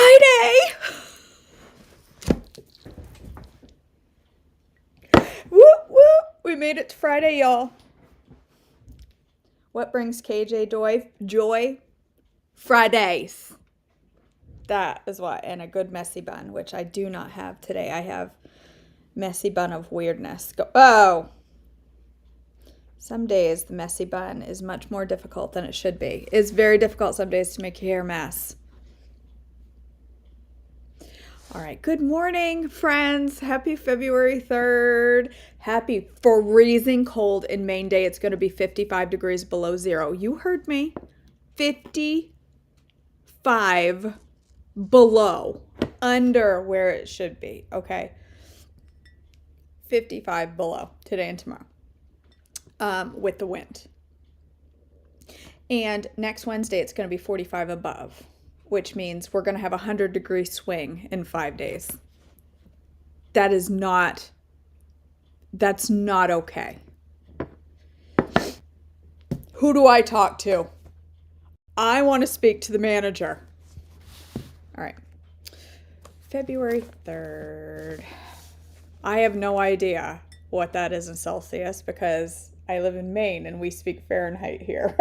Friday! Whoop, whoop. We made it to Friday, y'all. What brings KJ joy? Fridays. That is what. And a good messy bun, which I do not have today. I have messy bun of weirdness. Oh! Some days the messy bun is much more difficult than it should be. It's very difficult some days to make your hair a mess. All right, good morning, friends. Happy February 3rd. Happy freezing cold in Maine Day. It's going to be 55 degrees below zero. You heard me. 55 below, under where it should be, okay? 55 below today and tomorrow with the wind. And next Wednesday, it's going to be 45 above, which means we're going to have a 100-degree swing in 5 days. That's not okay. Who do I talk to? I want to speak to the manager. All right. February 3rd. I have no idea what that is in Celsius because I live in Maine and we speak Fahrenheit here.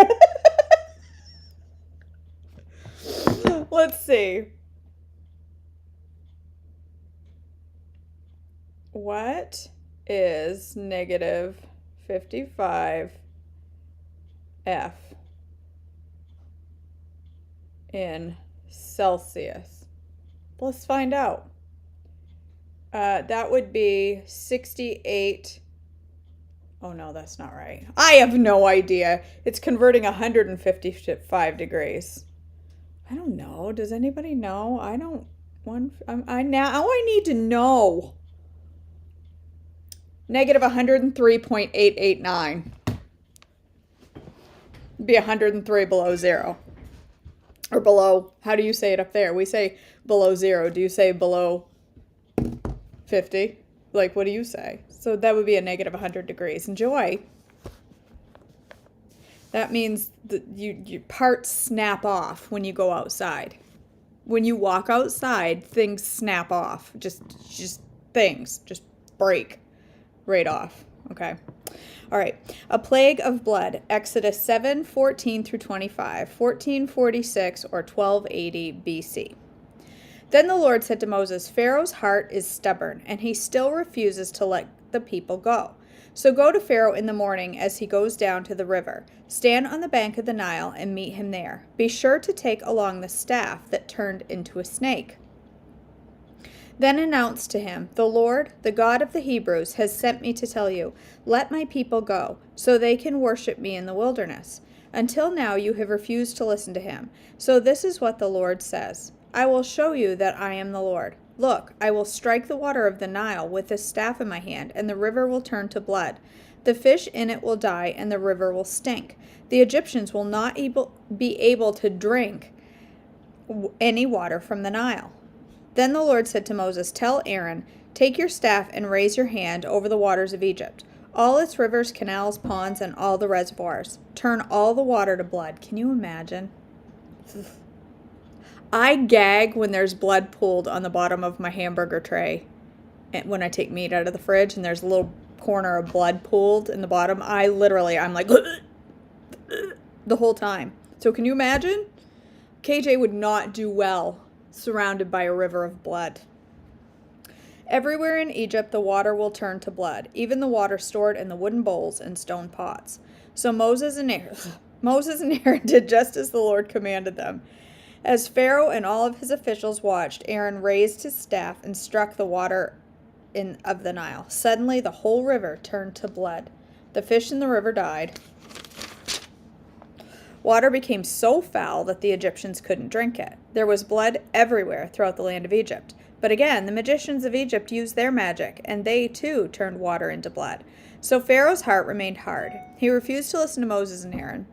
Let's see. What is negative 55 F in Celsius? Let's find out. That would be 68. Oh no, that's not right. I have no idea. It's converting 155 degrees. I don't know. Does anybody know? I don't want. I need to know. Negative 103.889. Be 103 below zero. Or below. How do you say it up there? We say below zero. Do you say below 50? Like, what do you say? So that would be a negative 100 degrees. Enjoy. That means that your parts snap off when you go outside. When you walk outside, things snap off. Just things just break right off. Okay. All right. A plague of blood. Exodus 7:14 through 25, 1446 or 1280 BC. Then the Lord said to Moses, Pharaoh's heart is stubborn, and he still refuses to let the people go. So go to Pharaoh in the morning as he goes down to the river. Stand on the bank of the Nile and meet him there. Be sure to take along the staff that turned into a snake. Then announce to him, The Lord, the God of the Hebrews, has sent me to tell you, let my people go, so they can worship me in the wilderness. Until now you have refused to listen to him. So this is what the Lord says. I will show you that I am the Lord. Look, I will strike the water of the Nile with this staff in my hand, and the river will turn to blood. The fish in it will die, and the river will stink. The Egyptians will not be able to drink any water from the Nile. Then the Lord said to Moses, Tell Aaron, take your staff and raise your hand over the waters of Egypt, all its rivers, canals, ponds, and all the reservoirs. Turn all the water to blood. Can you imagine? I gag when there's blood pooled on the bottom of my hamburger tray. And when I take meat out of the fridge and there's a little corner of blood pooled in the bottom, I'm like, the whole time. So can you imagine? KJ would not do well surrounded by a river of blood. Everywhere in Egypt, the water will turn to blood, even the water stored in the wooden bowls and stone pots. So Moses and Aaron did just as the Lord commanded them. As Pharaoh and all of his officials watched, Aaron raised his staff and struck the water of the Nile. Suddenly, the whole river turned to blood. The fish in the river died. Water became so foul that the Egyptians couldn't drink it. There was blood everywhere throughout the land of Egypt. But again, the magicians of Egypt used their magic, and they too turned water into blood. So Pharaoh's heart remained hard. He refused to listen to Moses and Aaron,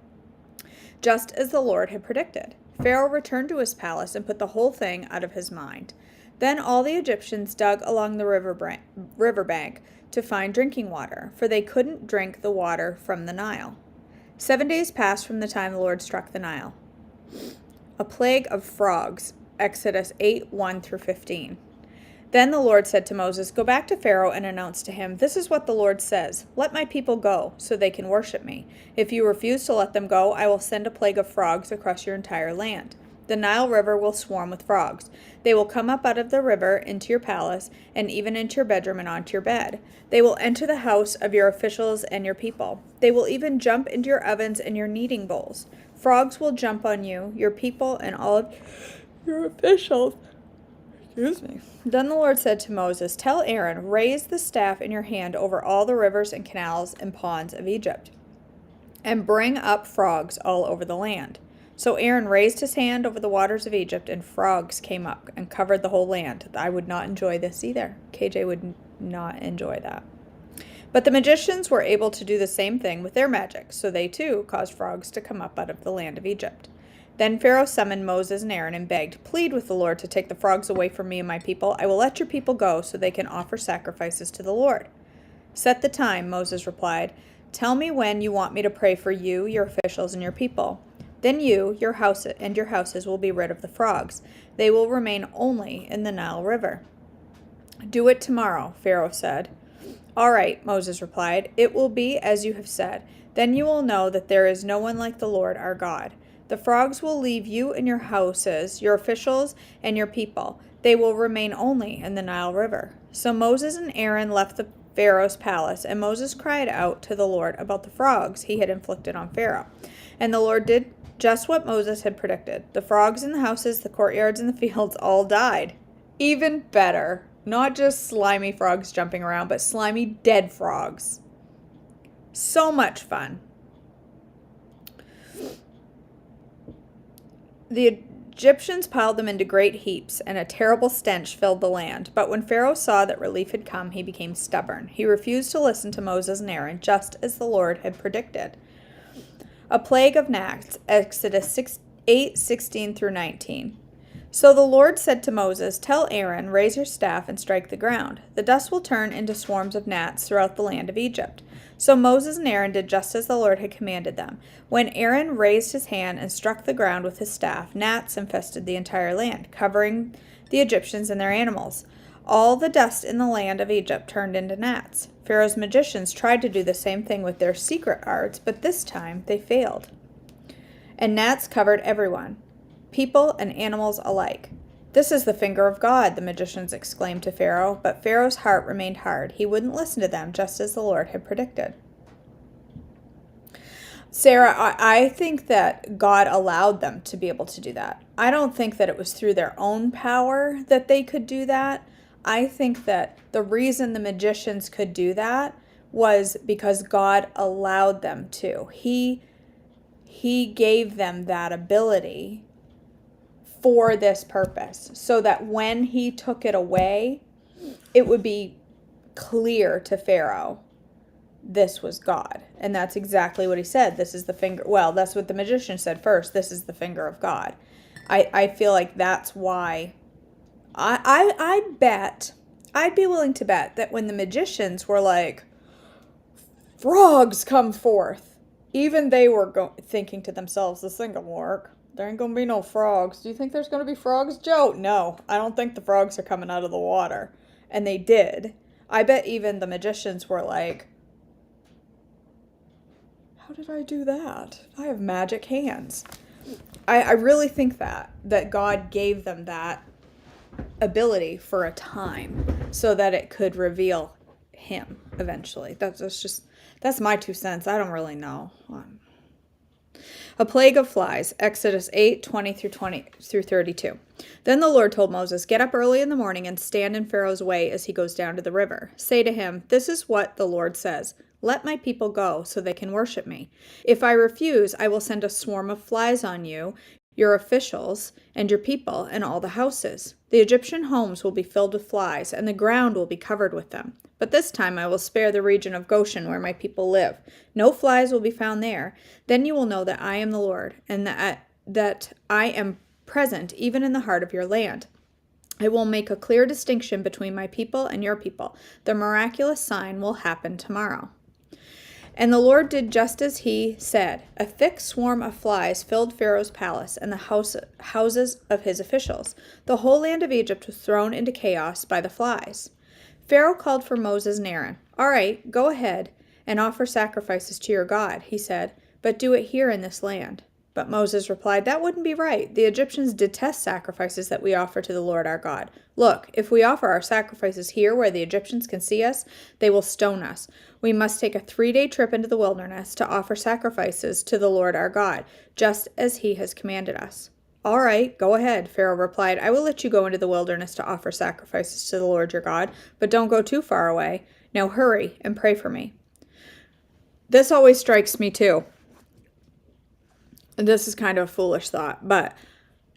just as the Lord had predicted. Pharaoh returned to his palace and put the whole thing out of his mind. Then all the Egyptians dug along the riverbank to find drinking water, for they couldn't drink the water from the Nile. 7 days passed from the time the Lord struck the Nile. A plague of frogs Exodus 8, 1 through 15. Then the Lord said to Moses, "Go back to Pharaoh and announce to him, 'This is what the Lord says. Let my people go, so they can worship me. If you refuse to let them go, I will send a plague of frogs across your entire land. The Nile River will swarm with frogs. They will come up out of the river into your palace, and even into your bedroom and onto your bed. They will enter the house of your officials and your people. They will even jump into your ovens and your kneading bowls. Frogs will jump on you, your people, and all of your officials." Excuse me. Then the Lord said to Moses, "Tell Aaron, raise the staff in your hand over all the rivers and canals and ponds of Egypt, and bring up frogs all over the land." So Aaron raised his hand over the waters of Egypt, and frogs came up and covered the whole land. I would not enjoy this either. KJ would not enjoy that. But the magicians were able to do the same thing with their magic, so they too caused frogs to come up out of the land of Egypt. Then Pharaoh summoned Moses and Aaron and begged, "Plead with the Lord to take the frogs away from me and my people. I will let your people go so they can offer sacrifices to the Lord." "Set the time," Moses replied. "Tell me when you want me to pray for you, your officials, and your people. Then you, your house, and your houses will be rid of the frogs. They will remain only in the Nile River." "Do it tomorrow," Pharaoh said. "All right," Moses replied. "It will be as you have said. Then you will know that there is no one like the Lord our God. The frogs will leave you and your houses, your officials, and your people. They will remain only in the Nile River." So Moses and Aaron left the Pharaoh's palace, and Moses cried out to the Lord about the frogs he had inflicted on Pharaoh. And the Lord did just what Moses had predicted. The frogs in the houses, the courtyards, and the fields all died. Even better. Not just slimy frogs jumping around, but slimy dead frogs. So much fun. The Egyptians piled them into great heaps, and a terrible stench filled the land. But when Pharaoh saw that relief had come, he became stubborn. He refused to listen to Moses and Aaron, just as the Lord had predicted. A plague of gnats, Exodus 8, 16 through 19. So the Lord said to Moses, "Tell Aaron, raise your staff and strike the ground. The dust will turn into swarms of gnats throughout the land of Egypt." So Moses and Aaron did just as the Lord had commanded them. When Aaron raised his hand and struck the ground with his staff, gnats infested the entire land, covering the Egyptians and their animals. All the dust in the land of Egypt turned into gnats. Pharaoh's magicians tried to do the same thing with their secret arts, but this time they failed. And gnats covered everyone, people and animals alike. "This is the finger of God," the magicians exclaimed to Pharaoh, but Pharaoh's heart remained hard. He wouldn't listen to them, just as the Lord had predicted. Sarah, I think that God allowed them to be able to do that. I don't think that it was through their own power that they could do that. I think that the reason the magicians could do that was because God allowed them to. He gave them that ability for this purpose, so that when he took it away, it would be clear to Pharaoh this was God. And that's exactly what he said. This is the finger. Well, that's what the magician said first. This is the finger of God. I feel like that's why I bet, I'd be willing to bet that when the magicians were like, "Frogs come forth," even they were thinking to themselves, "This ain't gonna work. There ain't gonna be no frogs. Do you think there's gonna be frogs, Joe?" "No, I don't think the frogs are coming out of the water." And they did. I bet even the magicians were like, "How did I do that? I have magic hands." I really think that God gave them that ability for a time so that it could reveal him eventually. That's my 2 cents. I don't really know. A plague of flies, Exodus 8, 20 through 32. Then the Lord told Moses, "Get up early in the morning and stand in Pharaoh's way as he goes down to the river. Say to him, 'This is what the Lord says. Let my people go so they can worship me. If I refuse, I will send a swarm of flies on you, your officials, and your people, and all the houses. The Egyptian homes will be filled with flies, and the ground will be covered with them. But this time I will spare the region of Goshen where my people live. No flies will be found there. Then you will know that I am the Lord, and that I am present even in the heart of your land. I will make a clear distinction between my people and your people. The miraculous sign will happen tomorrow." And the Lord did just as he said. A thick swarm of flies filled Pharaoh's palace and the houses of his officials. The whole land of Egypt was thrown into chaos by the flies. Pharaoh called for Moses and Aaron. "All right, go ahead and offer sacrifices to your God," he said, "but do it here in this land." But Moses replied, "That wouldn't be right. The Egyptians detest sacrifices that we offer to the Lord our God. Look, if we offer our sacrifices here where the Egyptians can see us, they will stone us. We must take a 3-day trip into the wilderness to offer sacrifices to the Lord our God, just as he has commanded us." "All right, go ahead," Pharaoh replied. "I will let you go into the wilderness to offer sacrifices to the Lord your God, but don't go too far away. Now hurry and pray for me." This always strikes me too. This is kind of a foolish thought, but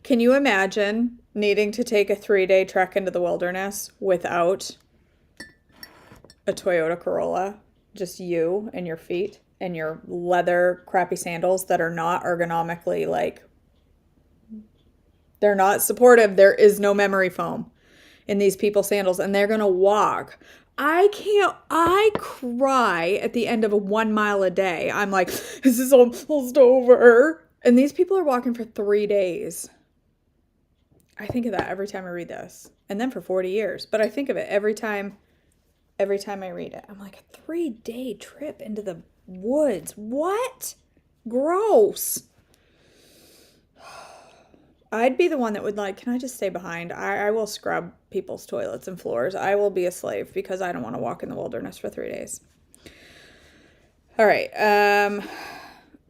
can you imagine needing to take a 3-day trek into the wilderness without a Toyota Corolla? Just you and your feet and your leather crappy sandals that are not ergonomically, they're not supportive. There is no memory foam in these people's sandals, and they're going to walk. I cry at the end of a 1 mile a day. I'm like, this is almost over. And these people are walking for 3 days. I think of that every time I read this. And then for 40 years. But I think of it every time I read it. I'm like, a 3-day trip into the woods. What? Gross. I'd be the one that would can I just stay behind? I will scrub people's toilets and floors. I will be a slave because I don't want to walk in the wilderness for 3 days. All right.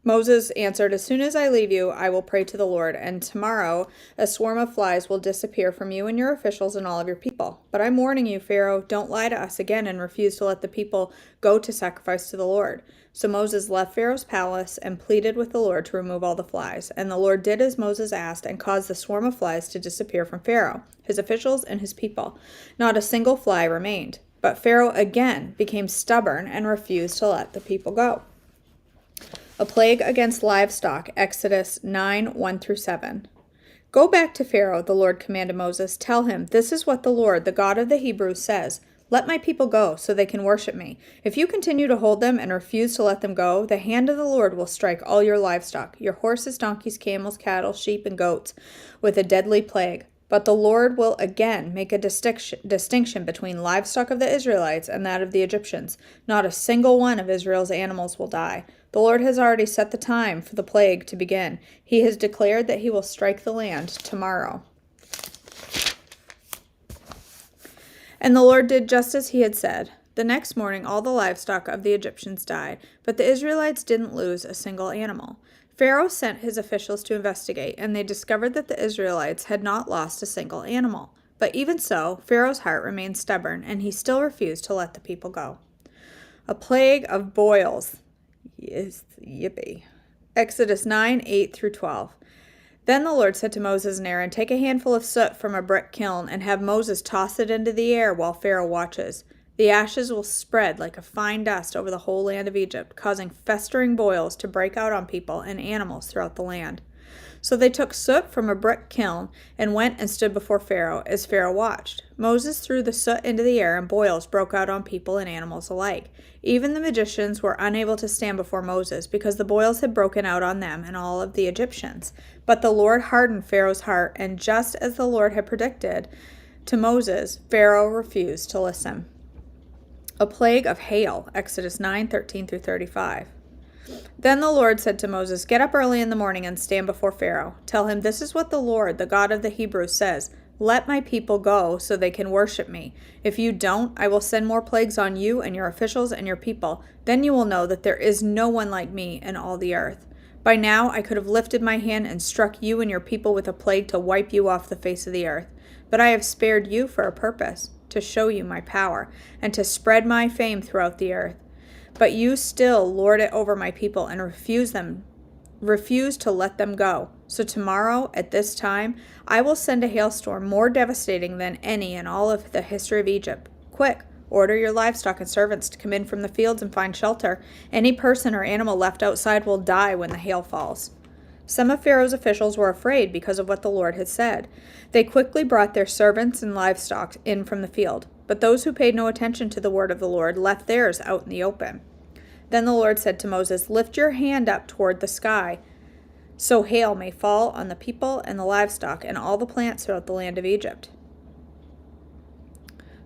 Moses answered, "As soon as I leave you, I will pray to the Lord, and tomorrow a swarm of flies will disappear from you and your officials and all of your people. But I'm warning you, Pharaoh, don't lie to us again and refuse to let the people go to sacrifice to the Lord." So Moses left Pharaoh's palace and pleaded with the Lord to remove all the flies. And the Lord did as Moses asked and caused the swarm of flies to disappear from Pharaoh, his officials, and his people. Not a single fly remained. But Pharaoh again became stubborn and refused to let the people go. A plague against livestock, Exodus 9, 1-7. "Go back to Pharaoh," the Lord commanded Moses. "Tell him, this is what the Lord, the God of the Hebrews, says. Let my people go so they can worship me. If you continue to hold them and refuse to let them go, the hand of the Lord will strike all your livestock, your horses, donkeys, camels, cattle, sheep, and goats, with a deadly plague. But the Lord will again make a distinction between livestock of the Israelites and that of the Egyptians. Not a single one of Israel's animals will die. The Lord has already set the time for the plague to begin. He has declared that he will strike the land tomorrow." And the Lord did just as he had said. The next morning, all the livestock of the Egyptians died, but the Israelites didn't lose a single animal. Pharaoh sent his officials to investigate, and they discovered that the Israelites had not lost a single animal. But even so, Pharaoh's heart remained stubborn, and he still refused to let the people go. A plague of boils. Yes, yippee. Exodus 9, 8-12. Then the Lord said to Moses and Aaron, "Take a handful of soot from a brick kiln and have Moses toss it into the air while Pharaoh watches. The ashes will spread like a fine dust over the whole land of Egypt, causing festering boils to break out on people and animals throughout the land." So they took soot from a brick kiln and went and stood before Pharaoh as Pharaoh watched. Moses threw the soot into the air and boils broke out on people and animals alike. Even the magicians were unable to stand before Moses because the boils had broken out on them and all of the Egyptians. But the Lord hardened Pharaoh's heart, and just as the Lord had predicted to Moses, Pharaoh refused to listen. A plague of hail, Exodus 9, 13-35. Then the Lord said to Moses, "Get up early in the morning and stand before Pharaoh. Tell him, this is what the Lord, the God of the Hebrews, says. Let my people go so they can worship me. If you don't, I will send more plagues on you and your officials and your people. Then you will know that there is no one like me in all the earth. By now I could have lifted my hand and struck you and your people with a plague to wipe you off the face of the earth. But I have spared you for a purpose, to show you my power, and to spread my fame throughout the earth. But you still lord it over my people and refuse to let them go. So tomorrow, at this time, I will send a hailstorm more devastating than any in all of the history of Egypt. Quick, order your livestock and servants to come in from the fields and find shelter. Any person or animal left outside will die when the hail falls." Some of Pharaoh's officials were afraid because of what the Lord had said. They quickly brought their servants and livestock in from the field. But those who paid no attention to the word of the Lord left theirs out in the open. Then the Lord said to Moses, "Lift your hand up toward the sky, so hail may fall on the people and the livestock and all the plants throughout the land of Egypt."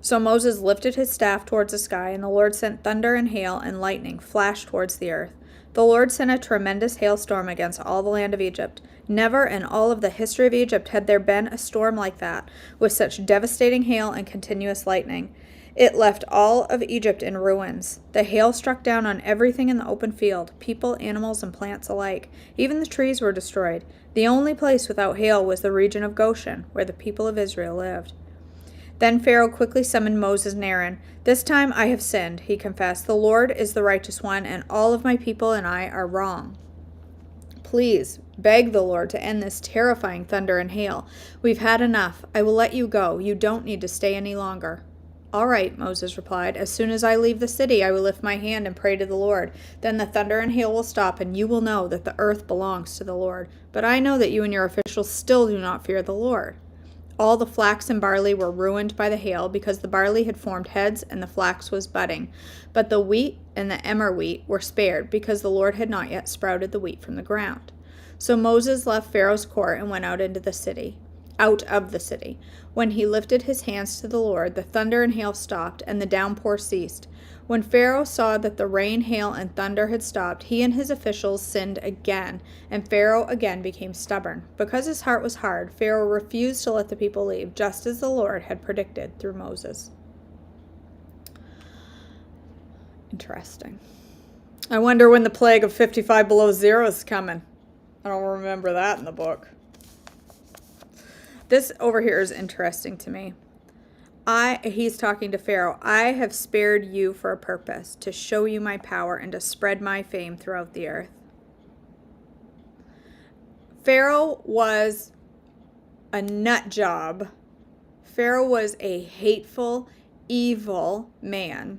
So Moses lifted his staff towards the sky, and the Lord sent thunder and hail and lightning flash towards the earth. The Lord sent a tremendous hailstorm against all the land of Egypt. Never in all of the history of Egypt had there been a storm like that, with such devastating hail and continuous lightning. It left all of Egypt in ruins. The hail struck down on everything in the open field, people, animals, and plants alike. Even the trees were destroyed. The only place without hail was the region of Goshen, where the people of Israel lived. Then Pharaoh quickly summoned Moses and Aaron. "This time I have sinned," he confessed. "The Lord is the righteous one, and all of my people and I are wrong. Please beg the Lord to end this terrifying thunder and hail. We've had enough. I will let you go. You don't need to stay any longer." "All right," Moses replied. "As soon as I leave the city, I will lift my hand and pray to the Lord. Then the thunder and hail will stop, and you will know that the earth belongs to the Lord. But I know that you and your officials still do not fear the Lord." All the flax and barley were ruined by the hail, because the barley had formed heads and the flax was budding. But the wheat and the emmer wheat were spared, because the Lord had not yet sprouted the wheat from the ground. So Moses left Pharaoh's court and went out of the city. When he lifted his hands to the Lord, the thunder and hail stopped, and the downpour ceased. When Pharaoh saw that the rain, hail, and thunder had stopped, he and his officials sinned again, and Pharaoh again became stubborn. Because his heart was hard, Pharaoh refused to let the people leave, just as the Lord had predicted through Moses. Interesting. I wonder when the plague of 55 below zero is coming. I don't remember that in the book. This over here is interesting to me. He's talking to Pharaoh. "I have spared you for a purpose, to show you my power and to spread my fame throughout the earth." Pharaoh was a nut job. Pharaoh was a hateful, evil man.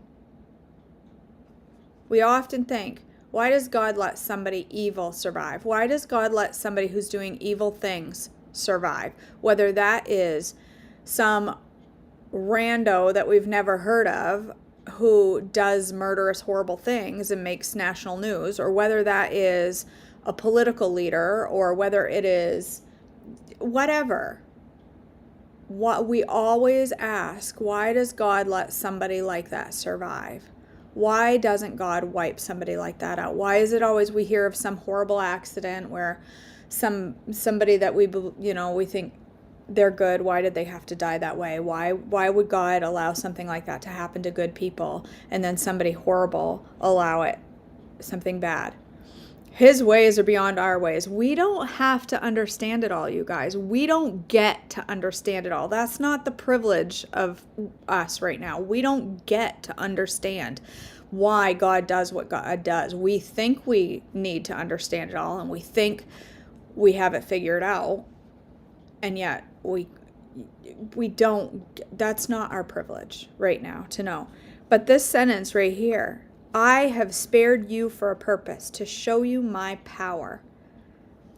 We often think, why does God let somebody evil survive? Why does God let somebody who's doing evil things survive? Whether that is some rando that we've never heard of who does murderous, horrible things and makes national news, or whether that is a political leader, or whether it is whatever. What we always ask, why does God let somebody like that survive? Why doesn't God wipe somebody like that out? Why is it always we hear of some horrible accident where somebody that we think they're good, why did they have to die that way? Why would God allow something like that to happen to good people, and then somebody horrible allow it, something bad? His ways are beyond our ways. We don't have to understand it all, you guys. We don't get to understand it all. That's not the privilege of us right now. We don't get to understand why God does what God does. We think we need to understand it all, and we think we have it figured out, and yet we don't. That's not our privilege right now to know. But this sentence right here, "I have spared you for a purpose, to show you my power."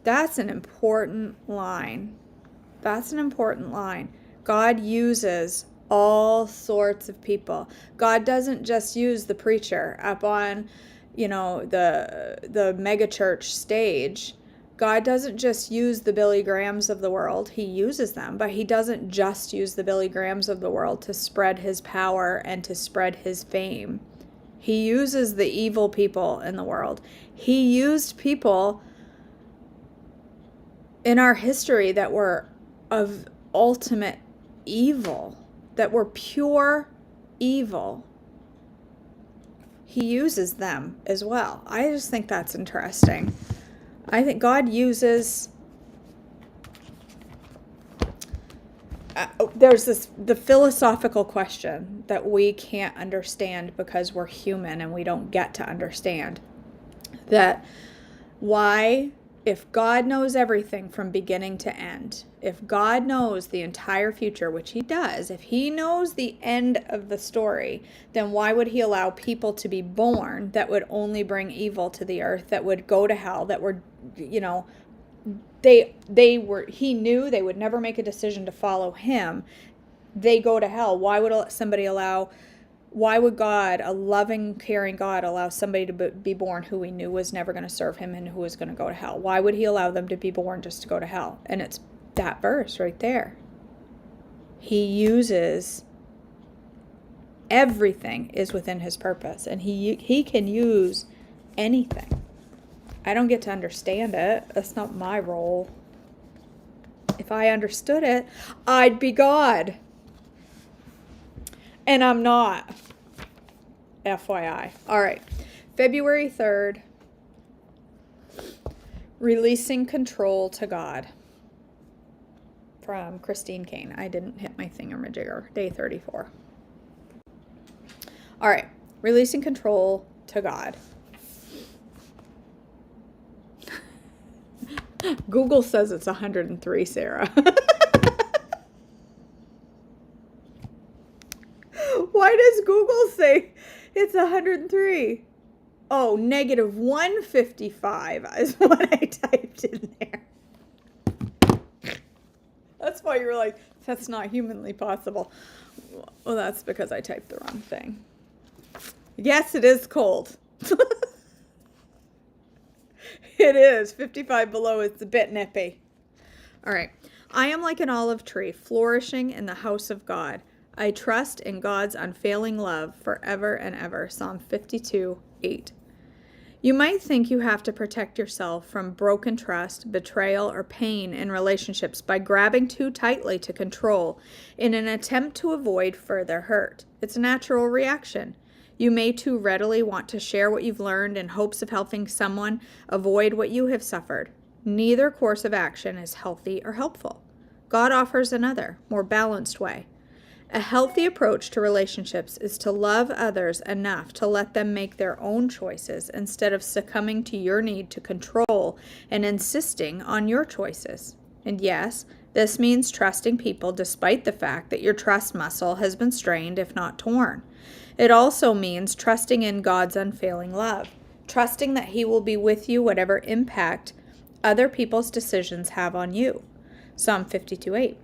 That's an important line. That's an important line. God uses all sorts of people. God doesn't just use the preacher up on, the mega church stage. God doesn't just use the Billy Grahams of the world. He uses them, but he doesn't just use the Billy Grahams of the world to spread his power and to spread his fame. He uses the evil people in the world. He used people in our history that were of ultimate evil, that were pure evil. He uses them as well. I just think that's interesting. I think God uses, there's the philosophical question that we can't understand because we're human and we don't get to understand. That why, if God knows everything from beginning to end, if God knows the entire future, which he does, if he knows the end of the story, then why would he allow people to be born that would only bring evil to the earth, that would go to hell, that were, he knew they would never make a decision to follow him. They go to hell. Why would somebody allow Why would God, a loving, caring God, allow somebody to be born who he knew was never going to serve him and who was going to go to hell? Why would he allow them to be born just to go to hell? And it's that verse right there. He uses everything is within his purpose, and he can use anything. I don't get to understand it. That's not my role. If I understood it, I'd be God. And I'm not. FYI. All right. February 3rd. Releasing control to God. From Christine Kane. I didn't hit my thingamajigger. Day 34. All right. Releasing control to God. Google says it's 103, Sarah. Why does Google say it's 103? Oh, negative 155 is what I typed in there. That's why you're like, that's not humanly possible. Well, that's because I typed the wrong thing. Yes, it is cold. It is. 55 below. It's a bit nippy. All right. I am like an olive tree flourishing in the house of God. I trust in God's unfailing love forever and ever. Psalm 52:8. You might think you have to protect yourself from broken trust, betrayal, or pain in relationships by grabbing too tightly to control in an attempt to avoid further hurt. It's a natural reaction. You may too readily want to share what you've learned in hopes of helping someone avoid what you have suffered. Neither course of action is healthy or helpful. God offers another, more balanced way. A healthy approach to relationships is to love others enough to let them make their own choices instead of succumbing to your need to control and insisting on your choices. And yes, this means trusting people despite the fact that your trust muscle has been strained, if not torn. It also means trusting in God's unfailing love, trusting that he will be with you whatever impact other people's decisions have on you. Psalm 52:8.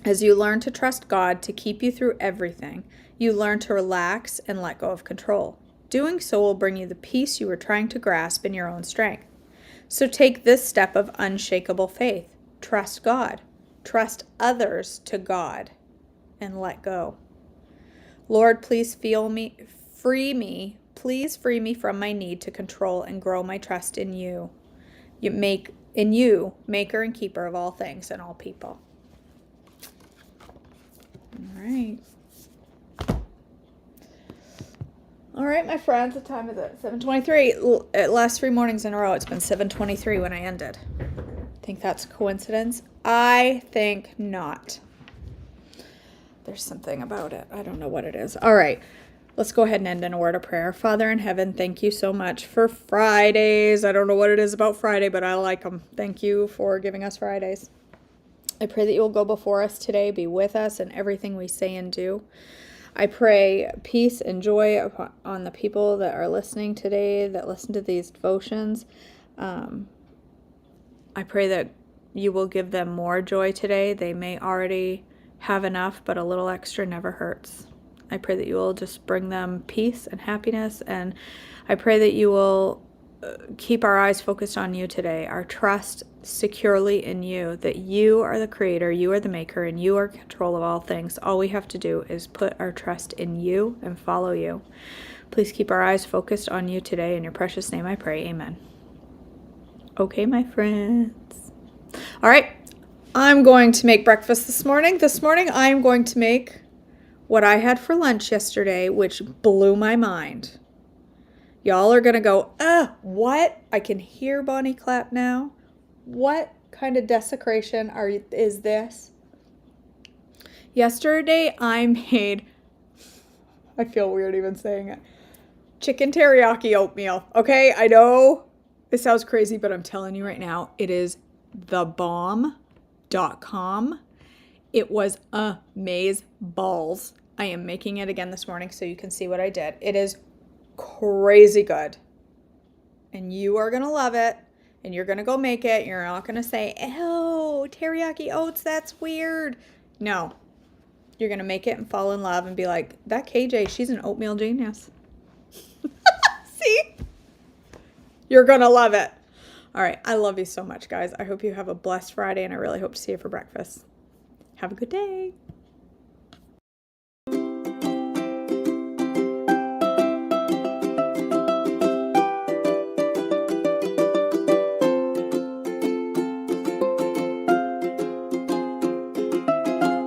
As you learn to trust God to keep you through everything, you learn to relax and let go of control. Doing so will bring you the peace you were trying to grasp in your own strength. So take this step of unshakable faith. Trust God. Trust others to God. And let go. Lord, please free me. Please free me from my need to control and grow my trust in you. Maker and keeper of all things and all people. All right. All right, my friends, what time is it? 7:23. Last 3 mornings in a row, it's been 7:23 when I ended. Think that's a coincidence? I think not. There's something about it. I don't know what it is. All right. Let's go ahead and end in a word of prayer. Father in heaven, thank you so much for Fridays. I don't know what it is about Friday, but I like them. Thank you for giving us Fridays. I pray that you will go before us today, be with us in everything we say and do. I pray peace and joy on the people that are listening today, that listen to these devotions. I pray that you will give them more joy today. They may already have enough, but a little extra never hurts. I pray that you will just bring them peace and happiness, and I pray that you will keep our eyes focused on you today, our trust securely in you, that you are the creator, you are the maker, and you are in control of all things. All we have to do is put our trust in you and follow you. Please keep our eyes focused on you today. In your precious name I pray, amen. Okay, my friends. All right, I'm going to make breakfast this morning. This morning I'm going to make what I had for lunch yesterday, which blew my mind. Y'all are going to go, what? I can hear Bonnie clap now. What kind of desecration is this? Yesterday I made, I feel weird even saying it, chicken teriyaki oatmeal. Okay, I know it sounds crazy, but I'm telling you right now, it is thebomb.com. It was amaze balls. I am making it again this morning so you can see what I did. It is crazy good. And you are going to love it. And you're going to go make it. You're not going to say, oh, teriyaki oats, that's weird. No. You're going to make it and fall in love and be like, that KJ, she's an oatmeal genius. See? You're going to love it. All right. I love you so much, guys. I hope you have a blessed Friday, and I really hope to see you for breakfast. Have a good day.